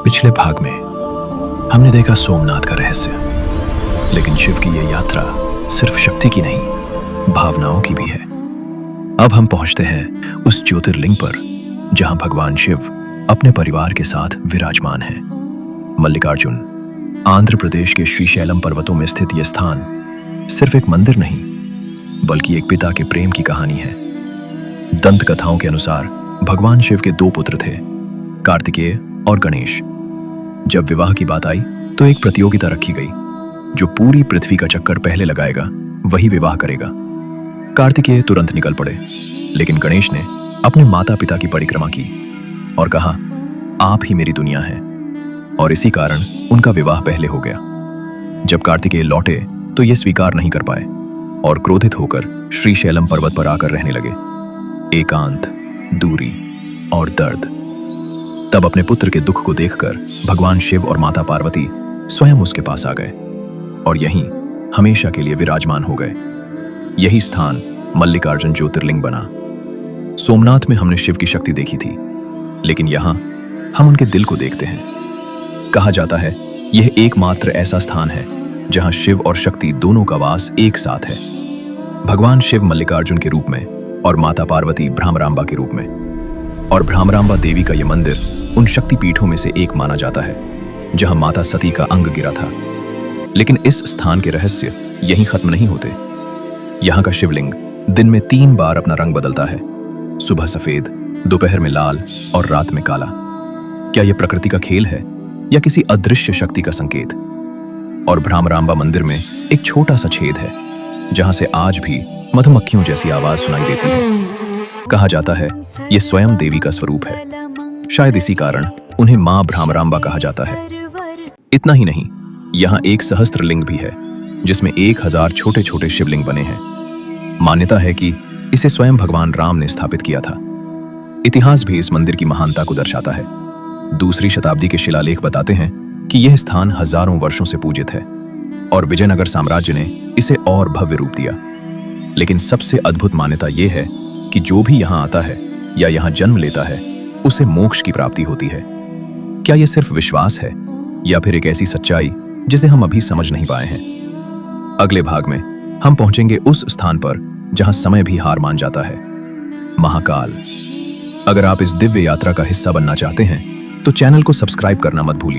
पिछले भाग में हमने देखा सोमनाथ का रहस्य, लेकिन शिव की यह यात्रा सिर्फ शक्ति की नहीं, भावनाओं की भी है। अब हम पहुंचते हैं उस ज्योतिर्लिंग पर जहां भगवान शिव अपने परिवार के साथ विराजमान हैं। मल्लिकार्जुन, आंध्र प्रदेश के श्रीशैलम पर्वतों में स्थित यह स्थान सिर्फ एक मंदिर नहीं, बल्कि एक पिता के प्रेम की कहानी है। दंत कथाओं के अनुसार भगवान शिव के 2 पुत्र थे, कार्तिकेय और गणेश। जब विवाह की बात आई तो एक प्रतियोगिता रखी गई। जो पूरी पृथ्वी का चक्कर पहले लगाएगा वही विवाह करेगा। कार्तिकेय तुरंत निकल पड़े, लेकिन गणेश ने अपने माता पिता की परिक्रमा की और कहा, आप ही मेरी दुनिया है। और इसी कारण उनका विवाह पहले हो गया। जब कार्तिकेय लौटे तो ये स्वीकार नहीं कर पाए और क्रोधित होकर श्रीशैलम पर्वत पर आकर रहने लगे। एकांत, दूरी और दर्द। तब अपने पुत्र के दुख को देखकर भगवान शिव और माता पार्वती स्वयं उसके पास आ गए और यहीं हमेशा के लिए विराजमान हो गए। यही स्थान मल्लिकार्जुन ज्योतिर्लिंग बना। सोमनाथ में हमने शिव की शक्ति देखी थी, लेकिन यहां हम उनके दिल को देखते हैं। कहा जाता है यह एकमात्र ऐसा स्थान है जहां शिव और शक्ति दोनों का वास एक साथ है। भगवान शिव मल्लिकार्जुन के रूप में और माता पार्वती भ्रामरांबा के रूप में। और भ्रामरांबा देवी का यह मंदिर उन शक्ति पीठों में से एक माना जाता है जहां माता सती का अंग गिरा था। लेकिन इस स्थान के रहस्य यहीं खत्म नहीं होते। यहाँ का शिवलिंग दिन में 3 बार अपना रंग बदलता है, सुबह सफेद, दोपहर में लाल और रात में काला। क्या यह प्रकृति का खेल है या किसी अदृश्य शक्ति का संकेत? और भ्रामरांबा मंदिर में एक छोटा सा छेद है जहां से आज भी मधुमक्खियों जैसी आवाज सुनाई देती है। कहा जाता है यह स्वयं देवी का स्वरूप है। शायद इसी कारण उन्हें मां भ्रामरांबा कहा जाता है। इतना ही नहीं, यहाँ एक सहस्त्रलिंग भी है जिसमें 1000 छोटे छोटे शिवलिंग बने हैं। मान्यता है कि इसे स्वयं भगवान राम ने स्थापित किया था। इतिहास भी इस मंदिर की महानता को दर्शाता है। 2री शताब्दी के शिलालेख बताते हैं कि यह स्थान हजारों वर्षों से पूजित है और विजयनगर साम्राज्य ने इसे और भव्य रूप दिया। लेकिन सबसे अद्भुत मान्यता यह है कि जो भी यहाँ आता है या यहाँ जन्म लेता है उसे मोक्ष की प्राप्ति होती है। क्या यह सिर्फ विश्वास है या फिर एक ऐसी सच्चाई जिसे हम अभी समझ नहीं पाए हैं? अगले भाग में हम पहुंचेंगे उस स्थान पर जहां समय भी हार मान जाता है, महाकाल। अगर आप इस दिव्य यात्रा का हिस्सा बनना चाहते हैं तो चैनल को सब्सक्राइब करना मत भूलिए।